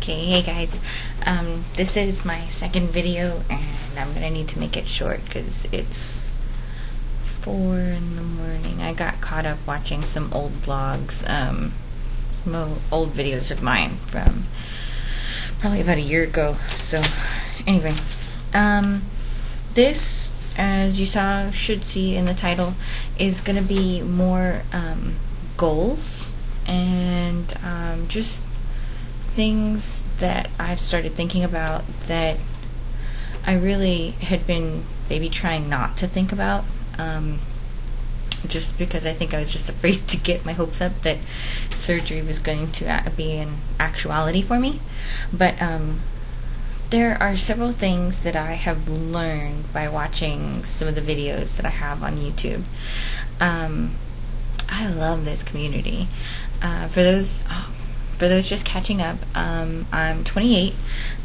Okay, hey guys, this is my second video and I'm gonna need to make it short because it's 4 in the morning. I got caught up watching some old vlogs, some old videos of mine from probably about a year ago. So anyway, this, as you should see in the title, is gonna be more goals and just things that I've started thinking about that I really had been maybe trying not to think about, just because I think I was just afraid to get my hopes up that surgery was going to be an actuality for me. But there are several things that I have learned by watching some of the videos that I have on YouTube. I love this community. For those just catching up, I'm 28.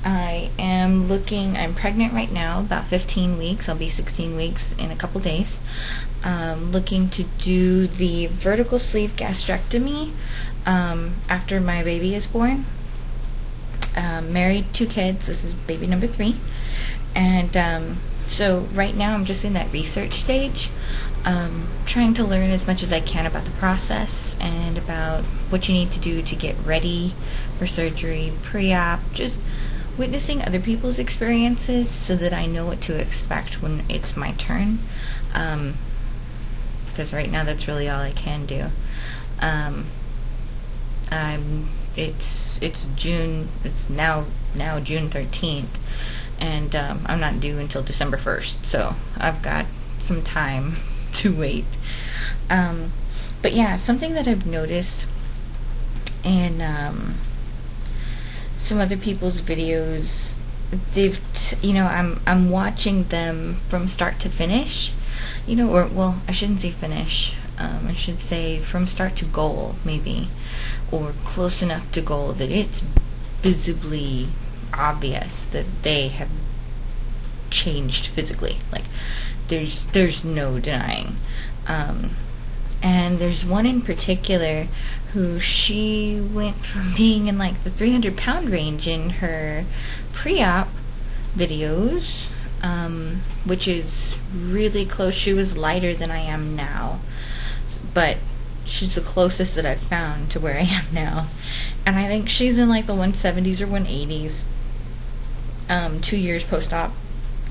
I'm pregnant right now, about 15 weeks. I'll be 16 weeks in a couple days. Looking to do the vertical sleeve gastrectomy after my baby is born. Married, 2 kids. This is baby number 3. And so right now I'm just in that research stage. Trying to learn as much as I can about the process and about what you need to do to get ready for surgery, pre-op, just witnessing other people's experiences so that I know what to expect when it's my turn, because right now that's really all I can do. It's June, it's now June 13th, and I'm not due until December 1st, so I've got some time to wait. But yeah, something that I've noticed in some other people's videos, I'm watching them from start to finish, or, well, I shouldn't say finish, I should say from start to goal, maybe, or close enough to goal that it's visibly obvious that they have changed physically. Like, there's no denying. And there's one in particular who she went from being in like the 300-pound range in her pre-op videos, which is really close. She was lighter than I am now, but she's the closest that I've found to where I am now. And I think she's in like the 170s or 180s, 2 years post-op.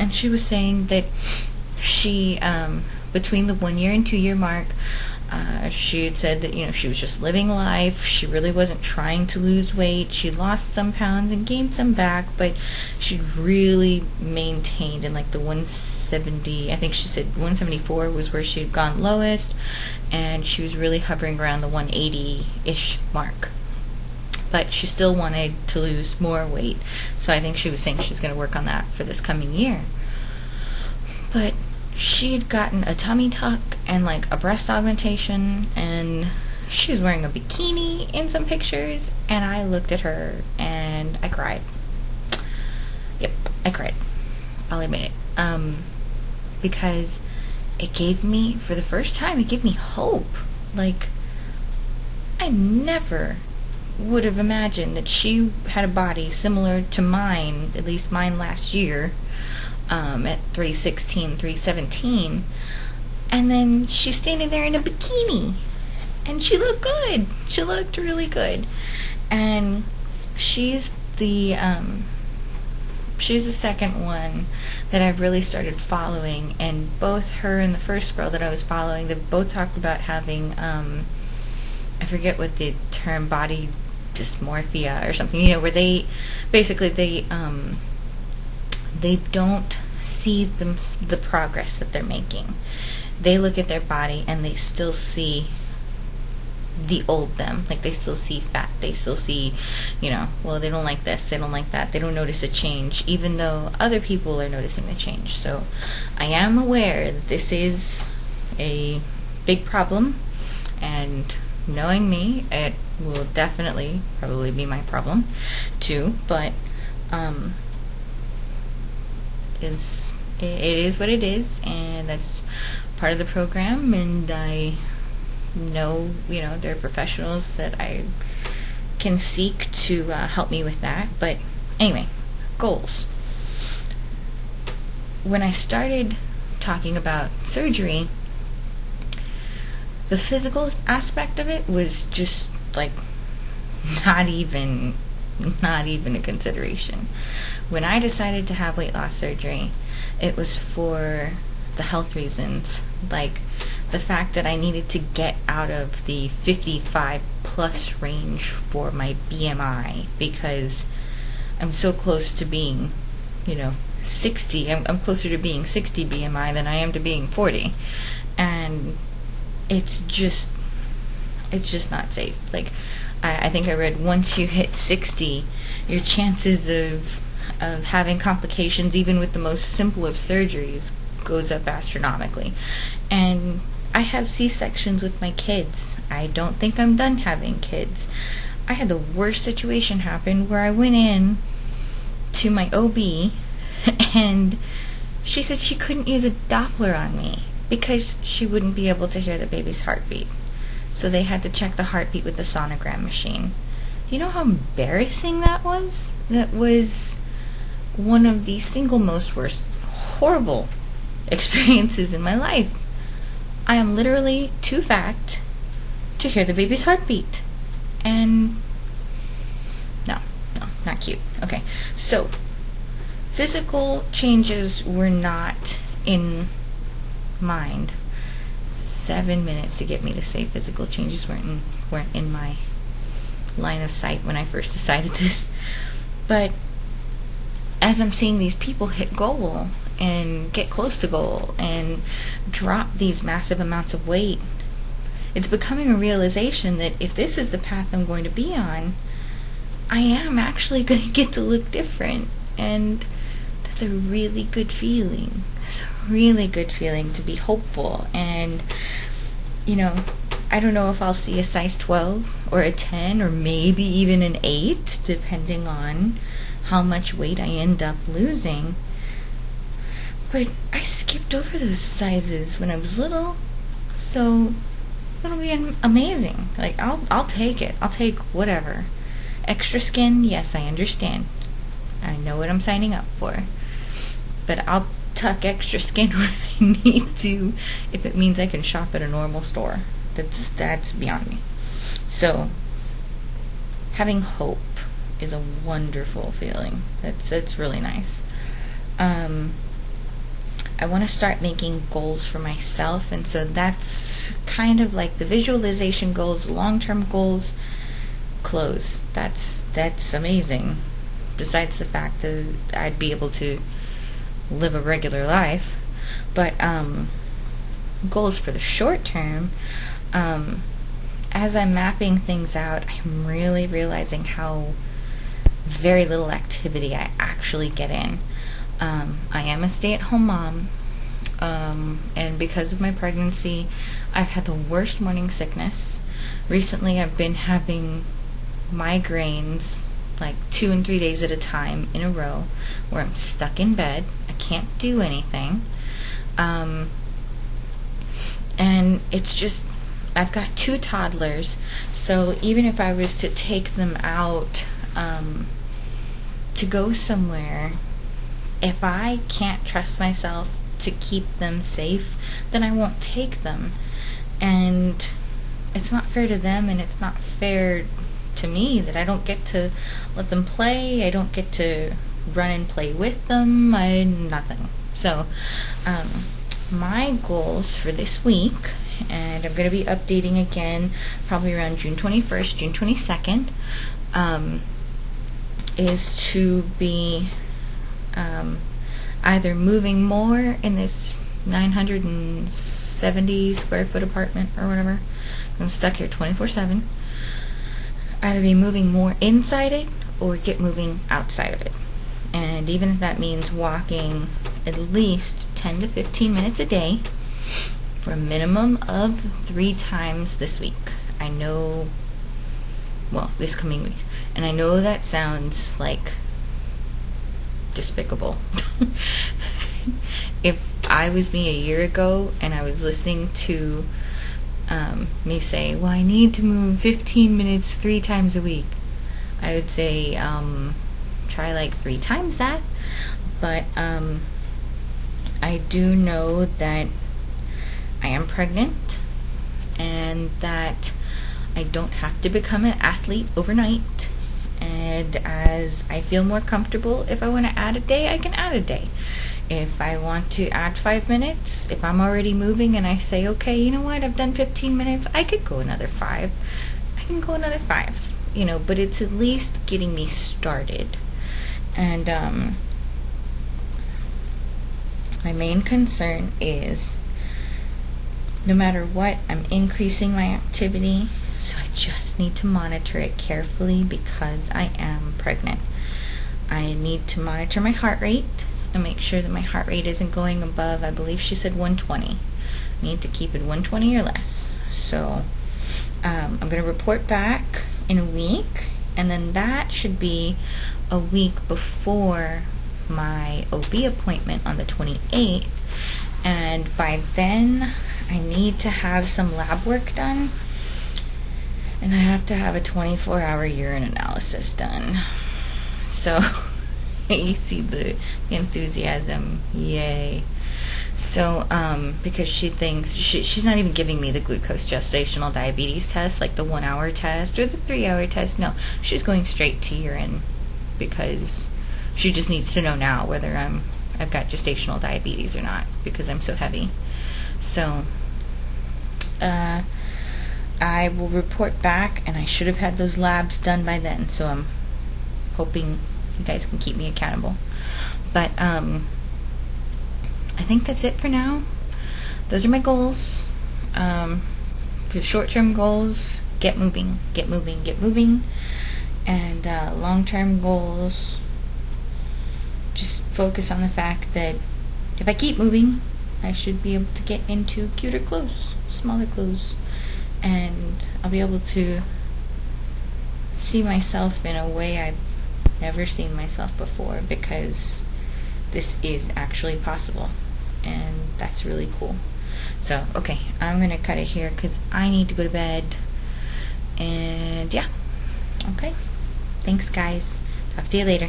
And she was saying that she, between the 1 year and 2 year mark, she had said that, she was just living life. She really wasn't trying to lose weight. She lost some pounds and gained some back, but she'd really maintained in like the 170, I think she said 174 was where she had gone lowest, and she was really hovering around the 180-ish mark. But she still wanted to lose more weight, so I think she was saying she's going to work on that for this coming year. But she had gotten a tummy tuck and like a breast augmentation, and she was wearing a bikini in some pictures, and I looked at her and I cried. Yep, I cried. I'll admit it. Because it gave me, for the first time, it gave me hope. Like, I never would have imagined that she had a body similar to mine, at least mine last year, at 316, 317, and then she's standing there in a bikini, and she looked good. She looked really good. And she's the second one that I've really started following, and both her and the first girl that I was following, they both talked about having, I forget what the term, body dysmorphia or something, where they basically they don't see the progress that they're making. They look at their body and they still see the old them. Like, they still see fat. They still see, well, they don't like this, they don't like that. They don't notice a change, even though other people are noticing the change. So I am aware that this is a big problem, and knowing me, it will definitely probably be my problem too, but it is what it is, and that's part of the program. And I know, there are professionals that I can seek to help me with that. But anyway, goals. When I started talking about surgery, the physical aspect of it was just like not even a consideration. When I decided to have weight loss surgery, it was for the health reasons, like the fact that I needed to get out of the 55 plus range for my BMI, because I'm so close to being, 60. I'm closer to being 60 BMI than I am to being 40. And it's just not safe. Like, I think I read once you hit 60, your chances of having complications, even with the most simple of surgeries, goes up astronomically. And I have C-sections with my kids. I don't think I'm done having kids. I had the worst situation happen where I went in to my OB and she said she couldn't use a Doppler on me because she wouldn't be able to hear the baby's heartbeat. So they had to check the heartbeat with the sonogram machine. Do you know how embarrassing that was? That was one of the single most worst, horrible experiences in my life. I am literally too fat to hear the baby's heartbeat. And no, not cute. Okay, so physical changes were not in mind. 7 minutes to get me to say physical changes weren't in my line of sight when I first decided this. But as I'm seeing these people hit goal and get close to goal and drop these massive amounts of weight, it's becoming a realization that if this is the path I'm going to be on, I am actually going to get to look different. And that's a really good feeling. It's a really good feeling to be hopeful. And, I don't know if I'll see a size 12 or a 10 or maybe even an 8, depending on how much weight I end up losing. But I skipped over those sizes when I was little, so it'll be amazing. Like, I'll take it. I'll take whatever. Extra skin, yes, I understand. I know what I'm signing up for. But I'll tuck extra skin where I need to if it means I can shop at a normal store. That's beyond me. So, having hope is a wonderful feeling. It's really nice. I want to start making goals for myself, and so that's kind of like the visualization goals, long-term goals, clothes. That's amazing. Besides the fact that I'd be able to live a regular life, but goals for the short term, as I'm mapping things out, I'm really realizing how very little activity I actually get in. I am a stay-at-home mom, and because of my pregnancy, I've had the worst morning sickness. Recently, I've been having migraines like 2 and 3 days at a time in a row, where I'm stuck in bed. I can't do anything. And it's just, I've got 2 toddlers, so even if I was to take them out to go somewhere, if I can't trust myself to keep them safe, then I won't take them. And it's not fair to them, and it's not fair to me that I don't get to let them play. I don't get to run and play with them. Nothing. So, my goals for this week, and I'm going to be updating again probably around June 21st, June 22nd, is to be either moving more in this 970 square foot apartment or whatever. I'm stuck here 24/7. Either be moving more inside it or get moving outside of it. And even if that means walking at least 10 to 15 minutes a day for a minimum of 3 times this week. I know, well, this coming week. And I know that sounds like despicable. If I was me a year ago and I was listening to me say, well, I need to move 15 minutes 3 times a week, I would say try like 3 times that. But I do know that I am pregnant and that I don't have to become an athlete overnight. And as I feel more comfortable, if I want to add a day, I can add a day. If I want to add 5 minutes, if I'm already moving and I say, okay, you know what, I've done 15 minutes, I could go another 5. I can go another 5, but it's at least getting me started. And my main concern is no matter what, I'm increasing my activity, so I just need to monitor it carefully because I am pregnant. I need to monitor my heart rate and make sure that my heart rate isn't going above, I believe she said 120. I need to keep it 120 or less. So I'm going to report back in a week, and then that should be a week before my OB appointment on the 28th, and by then I need to have some lab work done, and I have to have a 24-hour urine analysis done. So you see the enthusiasm, yay. So because she thinks she's not even giving me the glucose gestational diabetes test, like the 1-hour test or the 3-hour test. No, she's going straight to urine because she just needs to know now whether I've got gestational diabetes or not because I'm so heavy. So I will report back, and I should have had those labs done by then, so I'm hoping you guys can keep me accountable. But I think that's it for now. Those are my goals. For short-term goals, get moving, get moving, get moving. And long-term goals, just focus on the fact that if I keep moving, I should be able to get into cuter clothes, smaller clothes, and I'll be able to see myself in a way I've never seen myself before, because this is actually possible, and that's really cool. So, okay, I'm going to cut it here because I need to go to bed, and yeah, okay, thanks guys, talk to you later.